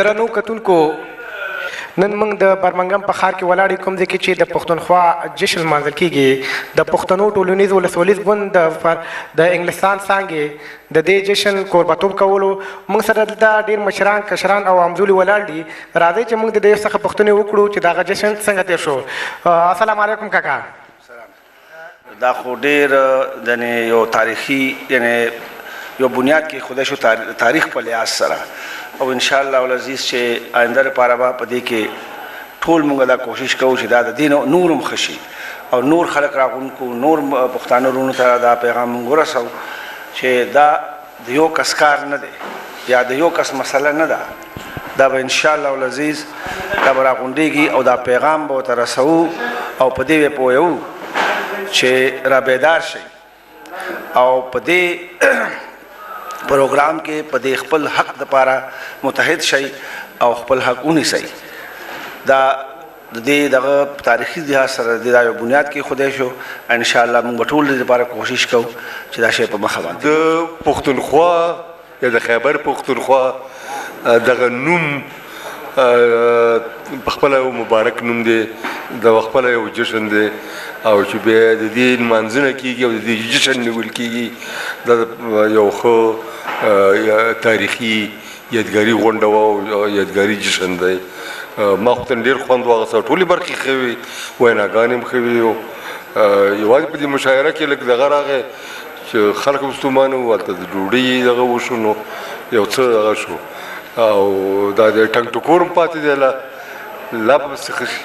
درنو کتونکو نن موږ د برمنګم په ښار کې ولاړ کوم ځای کې چې د پښتونخوا جشن لمانځل کېږي د پښتنو ټولنیز ولسوالیز ګوند د انګلستان څانګې د دې جشن کوربتوب کولو موږ سره دلته ډېر مشران کشران او همزولي ولاړ دي. راځئ چې موږ د دې څخه پوښتنې وکړو چې دغه جشن څنګه تېر شو. السلام علیکم کاکا. دا خو ډېر یو تاریخي یعنی یو بنیاد کې خدای شو تاریخ په لحاظ سره او انشاءالله العزیز چې آینده لپاره به په دې کې ټول موږ دا کوشش کوو چې دا د دین نور هم ښه شي او نور خلک راغونکو نور پښتانه وروڼو ته دا پیغام موږ ورسوو چې دا د یو کس کار نه دی یا د یو کس مسله نه ده، دا به انشاءالله العزیز دا به راغونډېږي او دا پیغام به ورته رسوو او په دې به پوهوو چې را بیدار شئ او په دې پروګرام کې په دې خپل حق دپاره متحد شئ او خپل حق ونیسئ. دا د دې دغه تاریخي لحاظ سره د دا یو بنیاد کې خدای شو. انشاءالله موږ به ټول دې لپاره کوشش کوو چې دا شی په مخه باندې د پښتونخوا یا د خیبر پښتونخوا دغه نوم خپله یو مبارک نوم دی، د خپله یو جشن دی او چې بیا د دې لمانځنه کېږي او د دې جشن نیول کېږي دا یو ښه تاریخي یادګاري غونډه وه او یادګاري جشن دی. ما خو ته ډېر خوند واخیسته، ټولې برخې ښه وې، ویناګانې هم ښه وې. یوازې په دې مشاعره کې لږ دغه راغی چې خلک هم ستومانه وو، هلته د ډوډۍ دغه وشو نو یو څه دغه شو او دا د ټنګ ټکور هم پاتې دی. لا به څه ښه شي.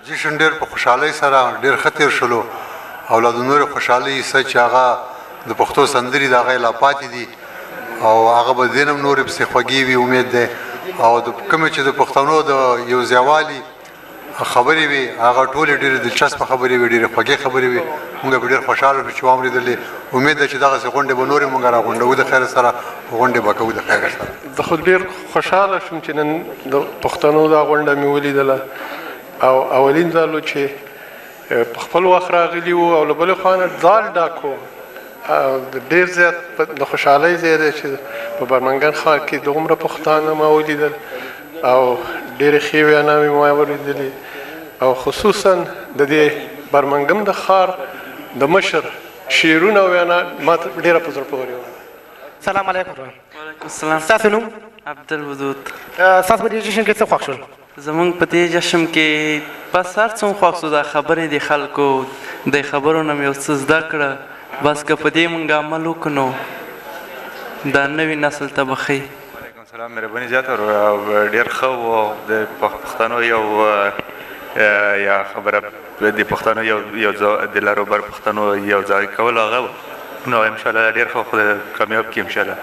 جشن ډېر په خوشحالۍ سره ډېر ښه تېر شلو او لا د نورې خوشحالۍ څه چې هغه د پښتو سندرې د هغه لا پاتې دي او هغه به دین هم نورې پسې خوږې وي امید دی. او د کومې چې د پښتنو د یو ځایوالي خبرې وي هغه ټولې ډېرې دلچسپه خبرې وي، ډېرې خوږې خبرې وي. موږ به ډېر خوشحاله شو چې واورېدلې. امید ده چې دغسې غونډې به نورې موږ راغونډوو د خیر سره، غونډې به کوو د خیر سره. زه خو ډېر خوشحاله شوم چې نن د پښتنو دا غونډه مې ولیدله او اولین ځل چې په خپل وخت راغلي وو او له بلې خوا نه ځال ډاک وو. ډېر زیات د خوشحالۍ ځای دی چې په برمنګان ښار کې دومره پښتانه ما ولیدل او ډېرې ښې ویناوې ما ولیدلې او خصوصا د دې برمنګم د ښار د مشر شعرونه او وینا ما ته ډېره په زړه پورې وه. سلام علیکم. وعلیکم السلام. ستاسو نوم؟ عبدالودود. ستاسو په دې جشن کې څه خوښ شول؟ زمونږ په دې جشن کې بس هر څه خوښ شو. دا خبرې د خلکو د خبرو نه مې یو څه زده کړه، بس که په دې مونږ عمل وکړو نو دا نوي نسل ته به ښایي. وعلیکم السلام. مهرباني زیاته ډېر ښه و. د پښتنو یو یا خبره د پښتنو یو د لروبر پښتنو یو ځای کول هغه نو انشاءالله ډېر ښه خدای کامیاب کړي انشاءالله.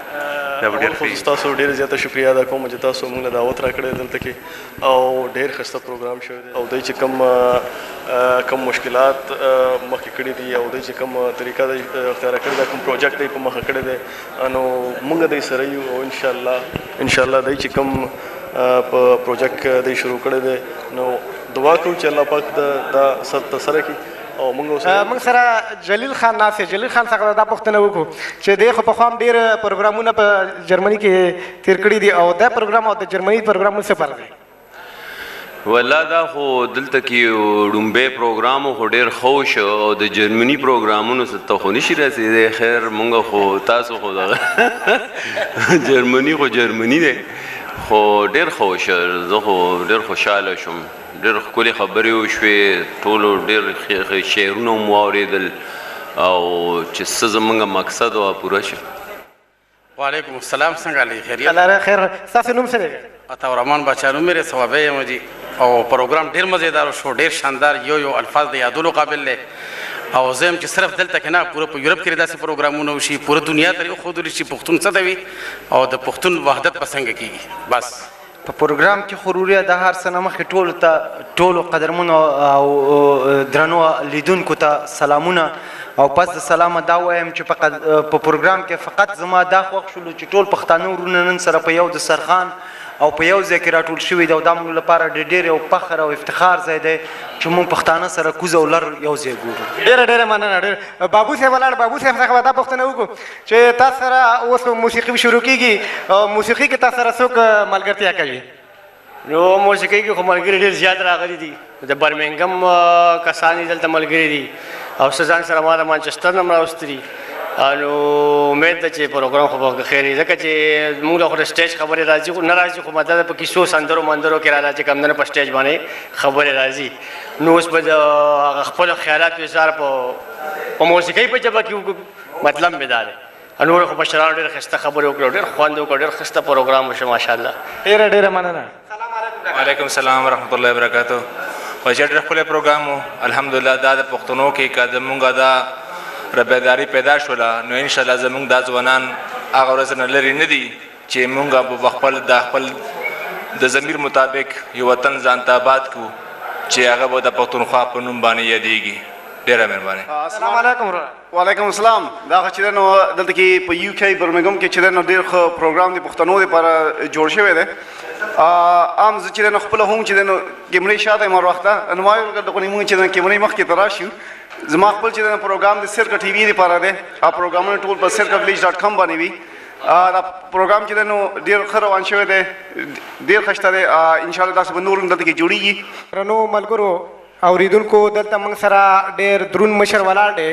خو ستاسو ډېره زیاته شکریه ادا کوم چې تاسو موږ له دعوت راکړی دلته کې او ډېر ښایسته پروګرام شوی دی او دوی چې کم مشکلات مخکې کړي دي او دوی چې کوم طریقه دی اختیاره کړې ده، کوم پروجیکټ دی په مخه کړی دی نو موږ دوی سره یو او انشاءالله دوی چې کوم په پروجیکټ دی شروع کړی دی نو دعا کوو چې الله پاک دا سره کړي. او موږ سره جلیل خان ناست دی. جلیل خان څخه دا پوښتنه وکړو چې دی خو پخوا هم ډېر پروګرامونه په جرمني کې تېر کړي دي او دا پروګرام او د جرمني پروګرامونو څه فرق دی؟ والله دا خو دلته کې ډومبی پروګرام خو ډېر ښه شو او د جرمني پروګرامونو څه ته خو نشي رسېدی. خیر مونږ خو تاسو خو دغه جرمني خو جرمني دی خو ډېر ښه شو. زه خو ډېر خوشحاله شوم، ډېر ښکلې خبرې وشوې، ټولو ډېر شعرونه مو واورېدل او چې څه زموږ مقصد وه پوره شو. وعلیکم السلام. څنګه علی خیریت؟ الله خیر. ستاسو نوم څه دی؟ عطاورحمان باچا نوم مې ثوابی یم جي او پروګرام ډېر مزېدار شو، ډېر شاندار، یو الفاظ د یادولو قابل دی او زه یم چې صرف دلته کې نه پوره په یورپ کې داسې پروګرامونه وشي، پوره دنیا ته وښودلی چې پښتون څه ته وي او د پښتون وحدت به څنګه کېږي. بس په پروګرام کې خروریه د هر څه نه مخکې ټولو قدرمنو او درنو لیدونکو ته سلامونه او پس د سلامه دا وایم چې په پروګرام کې فقط زما دا خوښ شولو چې ټول پښتانه وروڼه نن سره په یو دسترخوان او په یو ځای کې راټول شوي دي او دا موږ لپاره ډېر یو فخر او افتخار ځای دی چې موږ پښتانه سره کوز او لر یو ځای ګورو. ډېره مننه. بابو صاحب ولاړ. بابو صاحب څخه به دا پوښتنه وکړو چې تاسو سره اوس موسیقي شروع کېږي او موسیقي کې تاسو سره څوک ملګرتیا کوي؟ نو موسیقۍ کې خو ملګري ډېر زیات راغلي دي د برمنګم کسان دلته ملګري دي او څه ځان سره ما د مانچسټر نه هم راوستي دي نو امید ده چې پروګرام خو به خیر وي ځکه چې موږ له خو د سټیج خبرې راځي خو نه راځي خو مطلب په کیسو سندرو مندرو کې راځي چې کم نه په سټیج باندې خبرې راځي نو اوس به د خپلو خیالاتو اظهار په موسیقۍ په ژبه کې مطلب مې دا دی نور خو مشرانو ډېر ښایسته خبرې وکړې ډېر خوند وکړ ډېر ښایسته پروګرام وشو ماشاءالله ډېره ډېره مننه وعلیکم السلام ورحمۃ اللہ وبرکاتہ خو چې ډېر ښکلی پروګرام و الحمدلله دا د پښتنو کې که زمونږ دا ربیداري پیدا شوله نو انشاءالله زمونږ دا ځوانان هغه ورځ نه لرې نه دي چې مونږ به خپل د ضمیر مطابق یو وطن ځان ته آباد کړو چې هغه به د پښتونخوا په نوم باندې یادېږي ډېره مهرباني السلام علیکم وعلیکم السلام دا چې دی نو دلته کې په یو کې برمنګم کې چې دی نو ډېر ښه پروګرام د پښتنو لپاره جوړ شوی دی عام زه چې دی نو خپله هم چې دی نو کیمرې شاته یم هر وخته نو ما ویل دغه مونږ چې دی کیمرې مخکې ته راشو زما خپل چې دی پروګرام د سرکه ټي وي لپاره دی پروګرامونه ټول په sirkavillages.com باندې وي دا پروګرام چې دی نو ډېر ښه روان شوی دی ډېر ښایسته دی انشاءالله داسې به نور هم دلته کې جوړېږي درنو ملګرو اوریدونکو دلته موږ سره ډېر دروند مشر ولاړ دی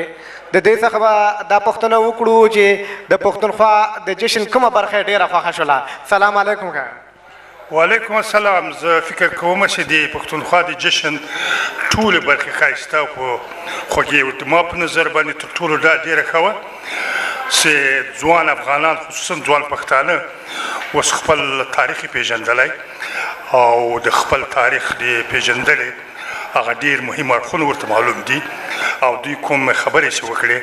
د دې څخه به دا پوښتنه وکړو چې د پښتونخوا د جشن کومه برخه ډېره خوښه شوله سلام علیکم که وعلیکم السلام زه فکر کوم چې د پښتونخوا د جشن ټولې برخې ښایسته او خوږې وې ما په نظر باندې تر ټولو دا ډېره ښه وه چې ځوان افغانان خصوصا ځوان پښتانه اوس خپل تاریخ یې پېژندلی او د خپل تاریخ د پېژندلې هغه ډېر مهم اړخونه ورته معلوم دي او دوی کوم خبرې چې وکړې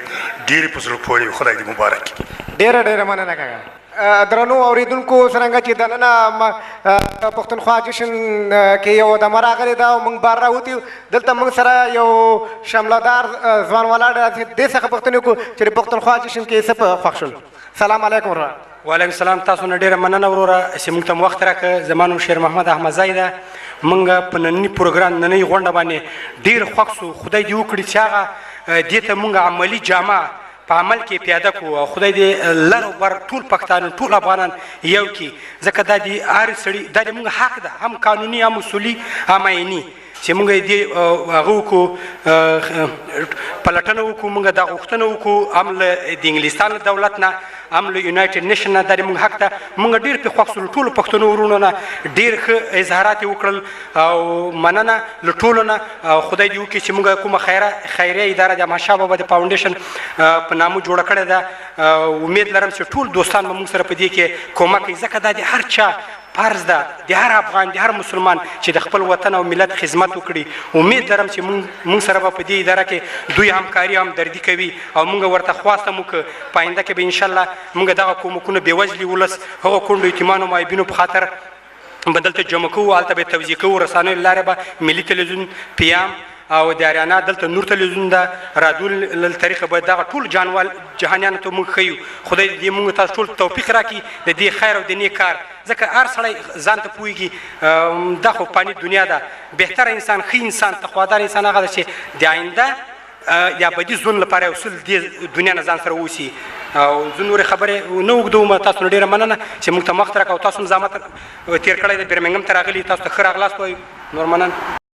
ډېرې په زړه پورې خدای دې مبارک کړي ډېره ډېره مننه کاکا درنو اوریدونکو څرنګه چې دننه پښتونخوا جشن کې یو دمه راغلی ده او موږ بار راوتي دلته موږ سره یو شملهدار ځوان ولاړ دی دې څخه پوښتنې وکړو چې د پښتونخوا جشن کې څه خوښ شول سلام علیکم وعلیکم السلام تاسو نه ډېره مننه وروره چې موږ ته وخت راکړه زما نوم شیر محمد احمدزی ده موږ په ننني پروګرام نننۍ غونډه باندې ډېر خوښ سو خدای دې وکړي چې هغه دې ته موږ عملي جامه په عمل کې پیاده کړو او خدای دې لر او بر ټول پښتانه ټول افغانان یو کړي ځکه دا د هر سړي دا د موږ حق ده هم قانوني هم اصولي هم عیني چې موږ دې هغه وکړو پلټنه وکړو موږ دا غوښتنه وکړو هم له د انګلستان دولت نه هم له یونایټډ نیشن نه دا موږ حق ده موږ ډېر پرې خوښ سولو ټولو پښتنو ورونو نه ډېر ښه اظهارات یې وکړل او مننه له ټولو نه او خدای دې وکړي چې موږ کومه خیریه اداره د احمدشاه بابا د فاونډیشن په نامه جوړه کړې ده امید لرم چې ټول دوستان به موږ سره په دې کې کومک کوي ځکه دا د هر چا فرض ده د هر افغان د هر مسلمان چې د خپل وطن او ملت خدمت وکړي امید لرم چې موږ سره به په دې اداره کې دوی همکاري همدردي کوي او موږ ورته خواست هم وکړو په آینده کې به انشاءالله موږ دغه کومکونه بېوزلي ولس هغو کونډو یتیمانو معیبینو په خاطر به دلته جمع کوو هلته به توزیع کوو رسنیو له لارې به ملي تلویزیون پیام او د اریانا دلته نور تلویزیون ده رادیو له طریقه به دغه ټول جهانیانو ته موږ ښیو خدای دې موږ تاسو ټول توفیق راکړي د دې خیر او د نیک کار ځکه هر سړی ځان ته پوهېږي دا خو فاني دنیا ده بهتره انسان ښه انسان تقوادار انسان هغه ده چې د آینده د ابدي ژوند لپاره یو څه دې دنیا نه ځان سره اوسي او زه نورې خبرې نه اوږدوم تاسو نه ډېره مننه چې موږ ته وخت راکړه او تاسو هم زحمت تېر کړی دی برمنګم ته راغلي تاسو ته ښه راغلاست وایو نور مننه